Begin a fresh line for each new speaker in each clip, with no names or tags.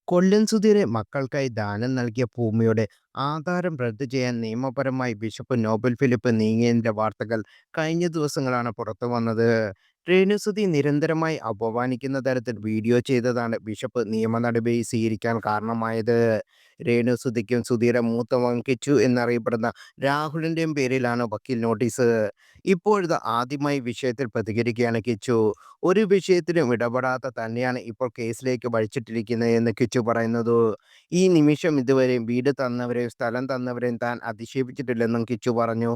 കൊല്ലം സുധീരെ മക്കൾക്കായി ദാനം നൽകിയ ഭൂമിയുടെ ആധാരം റദ്ദു ചെയ്യാൻ നിയമപരമായി ബിഷപ്പ് നോബൽ ഫിലിപ്പ് നീങ്ങിയതിന്റെ വാർത്തകൾ കഴിഞ്ഞ ദിവസങ്ങളാണ് പുറത്തു വന്നത്. രേണുസുതി നിരന്തരമായി അപമാനിക്കുന്ന തരത്തിൽ വീഡിയോ ചെയ്തതാണ് ബിഷപ്പ് നിയമ നടപടി സ്വീകരിക്കാൻ കാരണമായത്. രേണുസുതിക്കും സുധീരെ മൂത്ത മകൻ കിച്ചു എന്നറിയപ്പെടുന്ന രാഹുലിന്റെയും പേരിലാണ് വക്കീൽ നോട്ടീസ്. ഇപ്പോഴത്തെ ആദ്യമായി വിഷയത്തിൽ പ്രതികരിക്കുകയാണ് കിച്ചു. ഒരു വിഷയത്തിലും ഇടപെടാത്ത തന്നെയാണ് ഇപ്പോൾ കേസിലേക്ക് വലിച്ചിട്ടിരിക്കുന്നത് എന്ന് കിച്ചു പറയുന്നത്. ഈ നിമിഷം ഇതുവരെയും വീട് തന്നവരെയും സ്ഥലം തന്നവരെയും താൻ അധിക്ഷേപിച്ചിട്ടില്ലെന്നും കിച്ചു പറഞ്ഞു.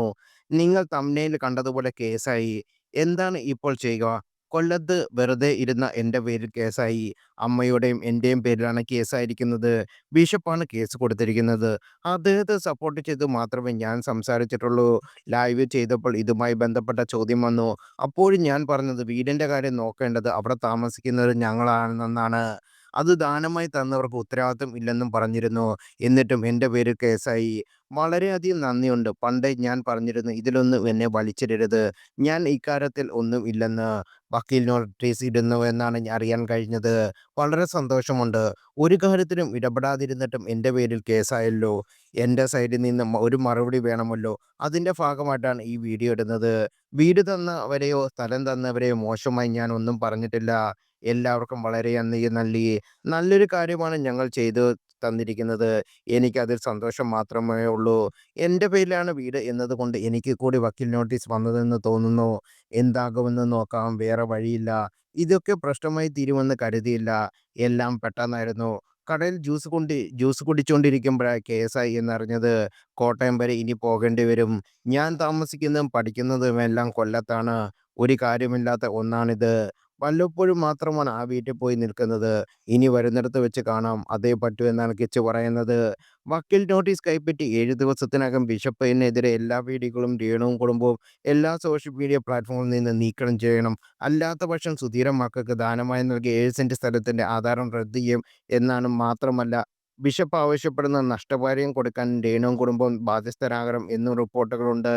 നിങ്ങൾ തമ്മിൽ കണ്ടതുപോലെ കേസായി. എന്താണ് ഇപ്പോൾ ചെയ്യുക? കൊല്ലത്ത് വെറുതെ ഇരുന്ന എൻ്റെ പേരിൽ കേസായി. അമ്മയുടെയും എൻ്റെയും പേരിലാണ് കേസായിരിക്കുന്നത്. ബിഷപ്പാണ് കേസ് കൊടുത്തിരിക്കുന്നത്. അദ്ദേഹത്തെ സപ്പോർട്ട് ചെയ്ത് മാത്രമേ ഞാൻ സംസാരിച്ചിട്ടുള്ളൂ. ലൈവ് ചെയ്തപ്പോൾ ഇതുമായി ബന്ധപ്പെട്ട ചോദ്യം വന്നു. അപ്പോഴും ഞാൻ പറഞ്ഞത് വീടിന്റെ കാര്യം നോക്കേണ്ടത് അവിടെ താമസിക്കുന്നത് ഞങ്ങളാണെന്നാണ്. അത് ദാനമായി തന്നവർക്ക് ഉത്തരവാദിത്വം ഇല്ലെന്നും പറഞ്ഞിരുന്നു. എന്നിട്ടും എൻ്റെ പേരിൽ കേസായി. വളരെയധികം നന്ദിയുണ്ട്. പണ്ടേ ഞാൻ പറഞ്ഞിരുന്നു ഇതിലൊന്നും എന്നെ വലിച്ചിടരുത്. ഞാൻ ഇക്കാര്യത്തിൽ ഒന്നും ഇല്ലെന്ന്. വക്കീൽ നോട്ടീസ് ഇടുന്നു എന്നാണ് അറിയാൻ കഴിഞ്ഞത്. വളരെ സന്തോഷമുണ്ട്. ഒരു കാര്യത്തിലും ഇടപെടാതിരുന്നിട്ടും എൻ്റെ പേരിൽ കേസായല്ലോ. എൻ്റെ സൈഡിൽ നിന്ന് ഒരു മറുപടി വേണമല്ലോ. അതിൻ്റെ ഭാഗമായിട്ടാണ് ഈ വീഡിയോ ഇടുന്നത്. വീട് തന്നവരെയോ സ്ഥലം തന്നവരെയോ മോശമായി ഞാൻ ഒന്നും പറഞ്ഞിട്ടില്ല. എല്ലാവർക്കും വളരെ നന്ദി. നല്ലൊരു കാര്യമാണ് ഞങ്ങൾ ചെയ്തു തന്നിരിക്കുന്നത്. എനിക്കതിൽ സന്തോഷം മാത്രമേ ഉള്ളൂ. എൻ്റെ പേരിലാണ് വീട് എന്നതുകൊണ്ട് എനിക്ക് കൂടി വക്കീൽ നോട്ടീസ് വന്നതെന്ന് തോന്നുന്നു. എന്താകുമെന്ന് നോക്കാം. വേറെ വഴിയില്ല. ഇതൊക്കെ പ്രശ്നമായി തീരുമെന്ന് കരുതിയില്ല. എല്ലാം പെട്ടെന്നായിരുന്നു. കടയിൽ ജ്യൂസ് കുടിച്ചുകൊണ്ടിരിക്കുമ്പോഴാണ് കേസായി എന്നറിഞ്ഞത്. കോട്ടയം വരെ ഇനി പോകേണ്ടി വരും. ഞാൻ താമസിക്കുന്നതും പഠിക്കുന്നതുമെല്ലാം കൊല്ലത്താണ്. ഒരു കാര്യമില്ലാത്ത ഒന്നാണിത്. വല്ലപ്പോഴും മാത്രമാണ് ആ വീട്ടിൽ പോയി നിൽക്കുന്നത്. ഇനി വരുന്നിടത്ത് വെച്ച് കാണാം. അതേ പറ്റൂ എന്നാണ് കിച്ചു പറയുന്നത്. വക്കീൽ നോട്ടീസ് കൈപ്പറ്റി 7 ദിവസത്തിനകം ബിഷപ്പിനെതിരെ എല്ലാ വീഡിയോകളും രേണുവും കുടുംബവും എല്ലാ സോഷ്യൽ മീഡിയ പ്ലാറ്റ്ഫോമിൽ നിന്ന് നീക്കം ചെയ്യണം. അല്ലാത്തപക്ഷം സുധീരൻ മക്കൾക്ക് ദാനമായി നൽകിയ 7 സെന്റ് സ്ഥലത്തിന്റെ ആധാരം റദ്ദ് ചെയ്യും എന്നാണ്. മാത്രമല്ല ബിഷപ്പ് ആവശ്യപ്പെടുന്ന നഷ്ടപരിഹാരം കൊടുക്കാൻ രേണുവും കുടുംബവും ബാധ്യസ്ഥരാകണം എന്നും റിപ്പോർട്ടുകളുണ്ട്.